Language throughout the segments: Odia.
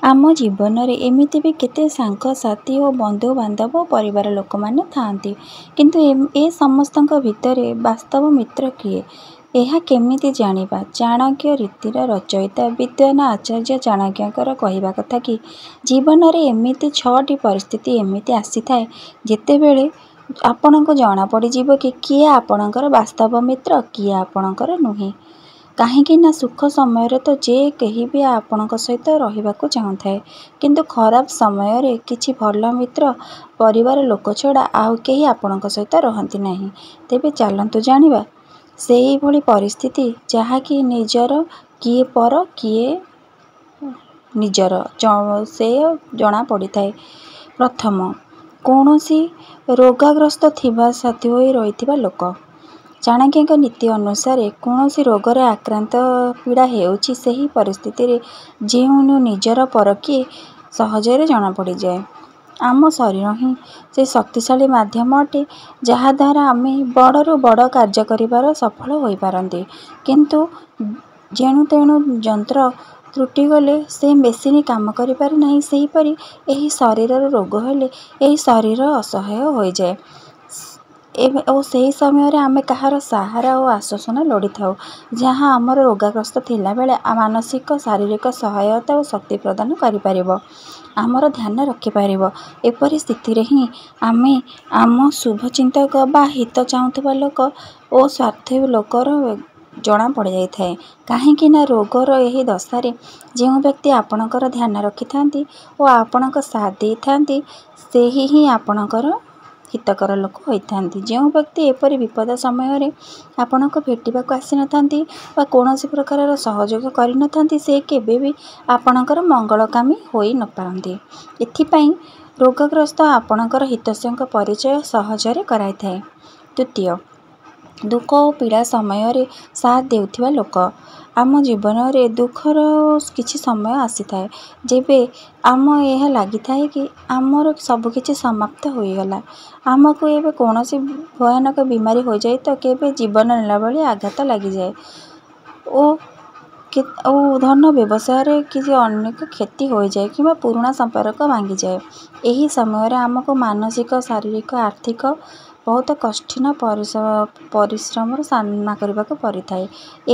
ଆମ ଜୀବନରେ ଏମିତି ବି କେତେ ସାଙ୍ଗସାଥୀ ଓ ବନ୍ଧୁବାନ୍ଧବ ଓ ପରିବାର ଲୋକମାନେ ଥାଆନ୍ତି, କିନ୍ତୁ ଏ ସମସ୍ତଙ୍କ ଭିତରେ ବାସ୍ତବ ମିତ୍ର କିଏ, ଏହା କେମିତି ଜାଣିବା? ଚାଣକ୍ୟ ରୀତିର ରଚୟିତା ବିଦ୍ୱାନ ଆଚାର୍ଯ୍ୟ ଚାଣକ୍ୟଙ୍କର କହିବା କଥା କି, ଜୀବନରେ ଏମିତି 6ଟି ପରିସ୍ଥିତି ଏମିତି ଆସିଥାଏ, ଯେତେବେଳେ ଆପଣଙ୍କୁ ଜଣାପଡ଼ିଯିବ କି କିଏ ଆପଣଙ୍କର ବାସ୍ତବ ମିତ୍ର, କିଏ ଆପଣଙ୍କର ନୁହେଁ। କାହିଁକି ନା ସୁଖ ସମୟରେ ତ ଯେ କେହି ବି ଆପଣଙ୍କ ସହିତ ରହିବାକୁ ଚାହୁଁଥାଏ, କିନ୍ତୁ ଖରାପ ସମୟରେ କିଛି ଭଲ ମିତ୍ର ପରିବାର ଲୋକ ଛଡ଼ା ଆଉ କେହି ଆପଣଙ୍କ ସହିତ ରହନ୍ତି ନାହିଁ। ତେବେ ଚାଲନ୍ତୁ ଜାଣିବା ସେଇଭଳି ପରିସ୍ଥିତି, ଯାହାକି ନିଜର କିଏ ପର କିଏ ନିଜର ସେ ଜଣାପଡ଼ିଥାଏ। ପ୍ରଥମ, କୌଣସି ରୋଗାଗ୍ରସ୍ତ ଥିବା ସାଥୀ ହୋଇ ରହିଥିବା ଲୋକ। ଚାଣକ୍ୟଙ୍କ ନୀତି ଅନୁସାରେ କୌଣସି ରୋଗରେ ଆକ୍ରାନ୍ତ ପୀଡ଼ା ହେଉଛି ସେହି ପରିସ୍ଥିତିରେ ଯେଉଁ ନିଜର ପର କିଏ ସହଜରେ ଜଣାପଡ଼ିଯାଏ। ଆମ ଶରୀର ହିଁ ସେ ଶକ୍ତିଶାଳୀ ମାଧ୍ୟମ ଅଟେ, ଯାହାଦ୍ୱାରା ଆମେ ବଡ଼ରୁ ବଡ଼ କାର୍ଯ୍ୟ କରିବାରେ ସଫଳ ହୋଇପାରନ୍ତି। କିନ୍ତୁ ଯେଣୁ ତେଣୁ ଯନ୍ତ୍ର ତ୍ରୁଟି ଗଲେ ସେ ମେସିନ କାମ କରିପାରେ ନାହିଁ, ସେହିପରି ଏହି ଶରୀରର ରୋଗ ହେଲେ ଏହି ଶରୀର ଅସହାୟ ହୋଇଯାଏ ଓ ସେହି ସମୟରେ ଆମେ କାହାର ସାହାରା ଓ ଆଶ୍ୱାସନା ଲୋଡ଼ିଥାଉ, ଯାହା ଆମର ରୋଗାଗ୍ରସ୍ତ ଥିଲାବେଳେ ମାନସିକ ଶାରୀରିକ ସହାୟତା ଓ ଶକ୍ତି ପ୍ରଦାନ କରିପାରିବ, ଆମର ଧ୍ୟାନ ରଖିପାରିବ। ଏପରି ସ୍ଥିତିରେ ହିଁ ଆମେ ଆମ ଶୁଭଚିନ୍ତକ ବା ହିତ ଚାହୁଁଥିବା ଲୋକ ଓ ସ୍ୱାର୍ଥୀ ଲୋକର ଜଣାପଡ଼ିଯାଇଥାଏ। କାହିଁକି ନା ରୋଗର ଏହି ଦଶାରେ ଯେଉଁ ବ୍ୟକ୍ତି ଆପଣଙ୍କର ଧ୍ୟାନ ରଖିଥାନ୍ତି ଓ ଆପଣଙ୍କ ସାଥ ଦେଇଥାନ୍ତି, ସେହି ହିଁ ଆପଣଙ୍କର ହିତକର ଲୋକ ହୋଇଥାନ୍ତି। ଯେଉଁ ବ୍ୟକ୍ତି ଏପରି ବିପଦ ସମୟରେ ଆପଣଙ୍କୁ ଭେଟିବାକୁ ଆସିନଥାନ୍ତି ବା କୌଣସି ପ୍ରକାରର ସହଯୋଗ କରିନଥାନ୍ତି, ସେ କେବେ ବି ଆପଣଙ୍କର ମଙ୍ଗଳକାମୀ ହୋଇ ନପାରନ୍ତି। ଏଥିପାଇଁ ରୋଗଗ୍ରସ୍ତ ଆପଣଙ୍କର ହିତୈଷୀଙ୍କ ପରିଚୟ ସହଜରେ କରାଇଥାଏ। ଦ୍ୱିତୀୟ, ଦୁଃଖ ଓ ପୀଡ଼ା ସମୟରେ ସାଥ ଦେଉଥିବା ଲୋକ। ଆମ ଜୀବନରେ ଦୁଃଖର କିଛି ସମୟ ଆସିଥାଏ, ଯେବେ ଆମ ଏହା ଲାଗିଥାଏ କି ଆମର ସବୁକିଛି ସମାପ୍ତ ହୋଇଗଲା, ଆମକୁ ଏବେ କୌଣସି ଭୟାନକ ବିମାରୀ ହୋଇଯାଏ ତ କେବେ ଜୀବନ ନେଲା ଭଳି ଆଘାତ ଲାଗିଯାଏ ଓ ଧନ ବ୍ୟବସାୟରେ କିଛି ଅନେକ କ୍ଷତି ହୋଇଯାଏ କିମ୍ବା ପୁରୁଣା ସମ୍ପର୍କ ଭାଙ୍ଗିଯାଏ। ଏହି ସମୟରେ ଆମକୁ ମାନସିକ, ଶାରୀରିକ, ଆର୍ଥିକ ବହୁତ କଠିନ ପରିଶ୍ରମର ସାମ୍ନା କରିବାକୁ ପଡ଼ିଥାଏ।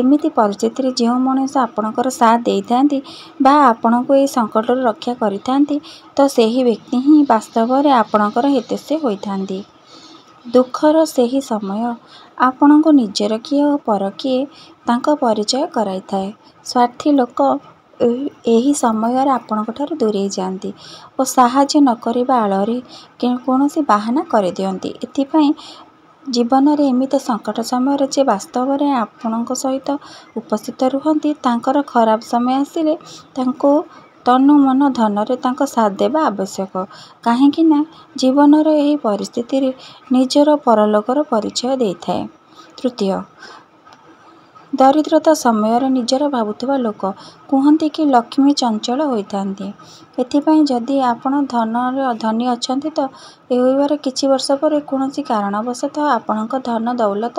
ଏମିତି ପରିସ୍ଥିତିରେ ଯେଉଁ ମଣିଷ ଆପଣଙ୍କର ସାଥ ଦେଇଥାନ୍ତି ବା ଆପଣଙ୍କୁ ଏହି ସଂକଟରୁ ରକ୍ଷା କରିଥାନ୍ତି, ତ ସେହି ବ୍ୟକ୍ତି ହିଁ ବାସ୍ତବରେ ଆପଣଙ୍କର ହିତୈଷୀ ହୋଇଥାନ୍ତି। ଦୁଃଖର ସେହି ସମୟ ଆପଣଙ୍କୁ ନିଜର କିଏ ଓ ପର କିଏ ତାଙ୍କ ପରିଚୟ କରାଇଥାଏ। ସ୍ୱାର୍ଥୀ ଲୋକ ଏହି ସମୟରେ ଆପଣଙ୍କଠାରୁ ଦୂରେଇ ଯାଆନ୍ତି ଓ ସାହାଯ୍ୟ ନ କରିବା ଆଳରେ କୌଣସି ବାହାନା କରିଦିଅନ୍ତି। ଏଥିପାଇଁ ଜୀବନରେ ଏମିତି ସଙ୍କଟ ସମୟରେ ଯେ ବାସ୍ତବରେ ଆପଣଙ୍କ ସହିତ ଉପସ୍ଥିତ ରୁହନ୍ତି, ତାଙ୍କର ଖରାପ ସମୟ ଆସିଲେ ତାଙ୍କୁ ତନୁ ମନ ଧନରେ ତାଙ୍କ ସାଥ ଦେବା ଆବଶ୍ୟକ। କାହିଁକି ନା ଜୀବନର ଏହି ପରିସ୍ଥିତିରେ ନିଜର ପରଲୋକର ପରିଚୟ ଦେଇଥାଏ। ତୃତୀୟ, ଦରିଦ୍ରତା ସମୟରେ ନିଜର ଭାବୁଥିବା ଲୋକ। କୁହନ୍ତି କି ଲକ୍ଷ୍ମୀ ଚଞ୍ଚଳ ହୋଇଥାନ୍ତି। ଏଥିପାଇଁ ଯଦି ଆପଣ ଧନୀ ଅଛନ୍ତି ତ ହୋଇବାର କିଛି ବର୍ଷ ପରେ କୌଣସି କାରଣବଶତଃ ଆପଣଙ୍କ ଧନ ଦୌଲତ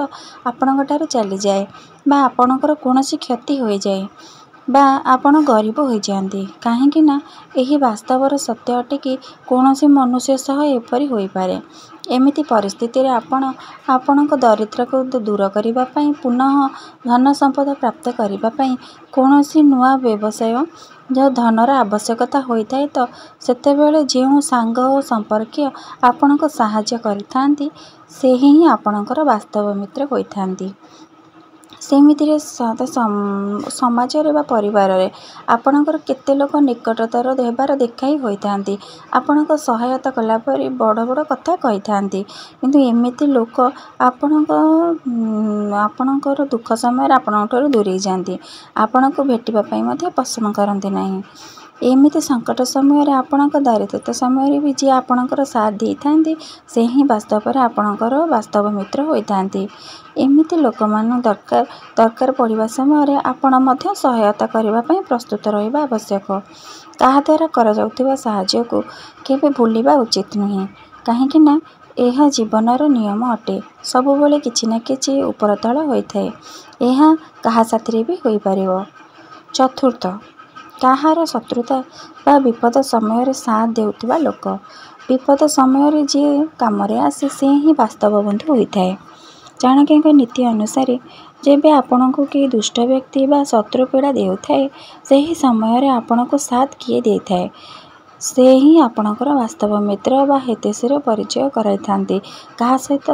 ଆପଣଙ୍କଠାରୁ ଚାଲିଯାଏ ବା ଆପଣଙ୍କର କୌଣସି କ୍ଷତି ହୋଇଯାଏ ବା ଆପଣ ଗରିବ ହୋଇଯାଆନ୍ତି। କାହିଁକି ନା ଏହି ବାସ୍ତବର ସତ୍ୟ ଅଟେ କି କୌଣସି ମନୁଷ୍ୟ ସହ ଏପରି ହୋଇପାରେ। ଏମିତି ପରିସ୍ଥିତିରେ ଆପଣ ଆପଣଙ୍କ ଦରିଦ୍ରତାକୁ ଦୂର କରିବା ପାଇଁ, ପୁନଃ ଧନ ସମ୍ପଦ ପ୍ରାପ୍ତ କରିବା ପାଇଁ କୌଣସି ନୂଆ ବ୍ୟବସାୟ ଧନର ଆବଶ୍ୟକତା ହୋଇଥାଏ, ତ ସେତେବେଳେ ଯେଉଁ ସାଙ୍ଗ ଓ ସମ୍ପର୍କୀୟ ଆପଣଙ୍କୁ ସାହାଯ୍ୟ କରିଥାନ୍ତି, ସେହି ହିଁ ଆପଣଙ୍କର ବାସ୍ତବ ମିତ୍ର ହୋଇଥାନ୍ତି। ସେମିତିରେ ସମାଜରେ ବା ପରିବାରରେ ଆପଣଙ୍କର କେତେ ଲୋକ ନିକଟତର ହେବାର ଦେଖାଇ ହୋଇଥାନ୍ତି, ଆପଣଙ୍କ ସହାୟତା କଲା ପରି ବଡ଼ ବଡ଼ କଥା କହିଥାନ୍ତି, କିନ୍ତୁ ଏମିତି ଲୋକ ଆପଣଙ୍କର ଦୁଃଖ ସମୟରେ ଆପଣଙ୍କଠାରୁ ଦୂରେଇ ଯାଆନ୍ତି, ଆପଣଙ୍କୁ ଭେଟିବା ପାଇଁ ମଧ୍ୟ ପସନ୍ଦ କରନ୍ତି ନାହିଁ। ଏମିତି ସଙ୍କଟ ସମୟରେ, ଆପଣଙ୍କ ଦାରିଦ୍ର୍ୟତା ସମୟରେ ବି ଯିଏ ଆପଣଙ୍କର ସାଥ ଦେଇଥାନ୍ତି, ସେ ହିଁ ବାସ୍ତବରେ ଆପଣଙ୍କର ବାସ୍ତବ ମିତ୍ର ହୋଇଥାନ୍ତି। ଏମିତି ଲୋକମାନଙ୍କୁ ଦରକାର ପଡ଼ିବା ସମୟରେ ଆପଣ ମଧ୍ୟ ସହାୟତା କରିବା ପାଇଁ ପ୍ରସ୍ତୁତ ରହିବା ଆବଶ୍ୟକ। କାହା ଦ୍ୱାରା କରାଯାଉଥିବା ସାହାଯ୍ୟକୁ କେବେ ଭୁଲିବା ଉଚିତ ନୁହେଁ, କାହିଁକି ନା ଏହା ଜୀବନର ନିୟମ ଅଟେ। ସବୁବେଳେ କିଛି ନା କିଛି ଉପରତଳ ହୋଇଥାଏ। ଏହା କାହା ସାଥିରେ ବି ହୋଇପାରିବ। ଚତୁର୍ଥ, କାହାର ଶତ୍ରୁତା ବା ବିପଦ ସମୟରେ ସାଥ ଦେଉଥିବା ଲୋକ। ବିପଦ ସମୟରେ ଯିଏ କାମରେ ଆସେ ସେ ହିଁ ବାସ୍ତବ ବନ୍ଧୁ ହୋଇଥାଏ। ଚାଣକ୍ୟଙ୍କ ନୀତି ଅନୁସାରେ ଯେବେ ଆପଣଙ୍କୁ କେହି ଦୁଷ୍ଟ ବ୍ୟକ୍ତି ବା ଶତ୍ରୁ ପୀଡ଼ା ଦେଉଥାଏ, ସେହି ସମୟରେ ଆପଣଙ୍କୁ ସାଥ କିଏ ଦେଇଥାଏ, ସେ ହିଁ ଆପଣଙ୍କର ବାସ୍ତବ ମିତ୍ର ବା ହିତୈଷୀର ପରିଚୟ କରାଇଥାନ୍ତି। କାହା ସହିତ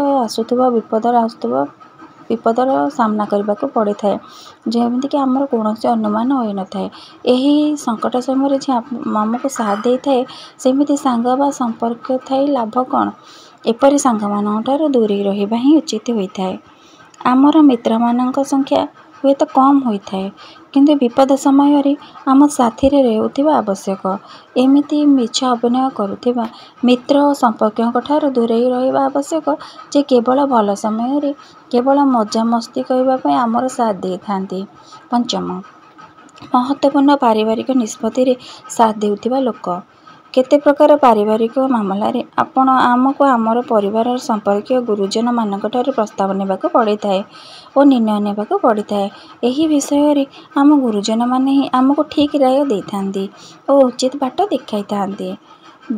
ବିପଦର ସାମ୍ନା କରିବାକୁ ପଡ଼ିଥାଏ, ଯେମିତିକି ଆମର କୌଣସି ଅନୁମାନ ହୋଇନଥାଏ। ଏହି ସଙ୍କଟ ସମୟରେ ଯିଏ ଆମକୁ ସାଥ ଦେଇଥାଏ, ସେମିତି ସାଙ୍ଗ ବା ସମ୍ପର୍କ ଥାଇ ଲାଭ କ'ଣ? ଏପରି ସାଙ୍ଗମାନଙ୍କଠାରୁ ଦୂରେଇ ରହିବା ହିଁ ଉଚିତ ହୋଇଥାଏ। ଆମର ମିତ୍ରମାନଙ୍କ ସଂଖ୍ୟା ହୁଏତ କମ୍ ହୋଇଥାଏ, କିନ୍ତୁ ବିପଦ ସମୟରେ ଆମ ସାଥିରେ ରହୁଥିବା ଆବଶ୍ୟକ। ଏମିତି ମିଛ ଅଭିନୟ କରୁଥିବା ମିତ୍ର ଓ ସମ୍ପର୍କୀୟଙ୍କଠାରୁ ଦୂରେଇ ରହିବା ଆବଶ୍ୟକ, ଯେ କେବଳ ଭଲ ସମୟରେ କେବଳ ମଜାମସ୍ତି କରିବା ପାଇଁ ଆମର ସାଥ ଦେଇଥାନ୍ତି। ପଞ୍ଚମ, ମହତ୍ତ୍ୱପୂର୍ଣ୍ଣ ପାରିବାରିକ ନିଷ୍ପତ୍ତିରେ ସାଥ ଦେଉଥିବା ଲୋକ। କେତେ ପ୍ରକାର ପାରିବାରିକ ମାମଲାରେ ଆମକୁ ଆମର ପରିବାରର ସମ୍ପର୍କୀୟ ଗୁରୁଜନମାନଙ୍କଠାରୁ ପ୍ରସ୍ତାବ ନେବାକୁ ପଡ଼ିଥାଏ ଓ ନିର୍ଣ୍ଣୟ ନେବାକୁ ପଡ଼ିଥାଏ। ଏହି ବିଷୟରେ ଆମ ଗୁରୁଜନମାନେ ହିଁ ଆମକୁ ଠିକ୍ ରାୟ ଦେଇଥାନ୍ତି ଓ ଉଚିତ ବାଟ ଦେଖାଇଥାନ୍ତି।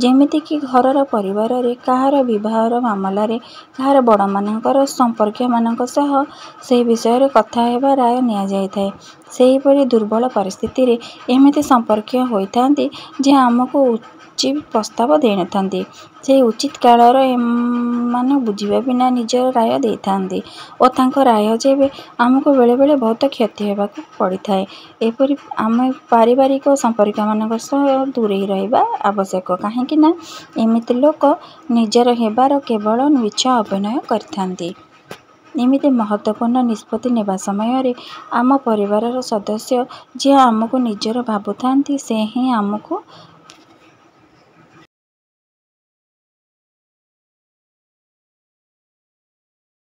ଯେମିତିକି ଘରର ପରିବାରରେ କାହାର ବିବାହର ମାମଲାରେ କାହାର ବଡ଼ମାନଙ୍କର ସମ୍ପର୍କୀୟମାନଙ୍କ ସହ ସେହି ବିଷୟରେ କଥା ହେବା ରାୟ ନିଆଯାଇଥାଏ। ସେହିପରି ଦୁର୍ବଳ ପରିସ୍ଥିତିରେ ଏମିତି ସମ୍ପର୍କୀୟ ହୋଇଥାନ୍ତି ଯେ ଆମକୁ ଉଚିତ ପ୍ରସ୍ତାବ ଦେଇନଥାନ୍ତି। ସେହି ଉଚିତ କାଳରେ ଏମାନେ ବୁଝିବା ବିନା ନିଜର ରାୟ ଦେଇଥାନ୍ତି ଓ ତାଙ୍କ ରାୟ ଯୋଗୁଁ ଆମକୁ ବେଳେବେଳେ ବହୁତ କ୍ଷତି ହେବାକୁ ପଡ଼ିଥାଏ। ଏପରି ଆମେ ପାରିବାରିକ ସମ୍ପର୍କୀୟମାନଙ୍କ ସହ ଦୂରେଇ ରହିବା ଆବଶ୍ୟକ। କାହିଁକି ନା ଏମିତି ଲୋକ ନିଜର ହେବାର କେବଳ ମିଛ ଅଭିନୟ କରିଥାନ୍ତି। ଏମିତି ମହତ୍ତ୍ୱପୂର୍ଣ୍ଣ ନିଷ୍ପତ୍ତି ନେବା ସମୟରେ ଆମ ପରିବାରର ସଦସ୍ୟ ଯିଏ ଆମକୁ ନିଜର ଭାବୁଥାନ୍ତି, ସେ ହିଁ ଆମକୁ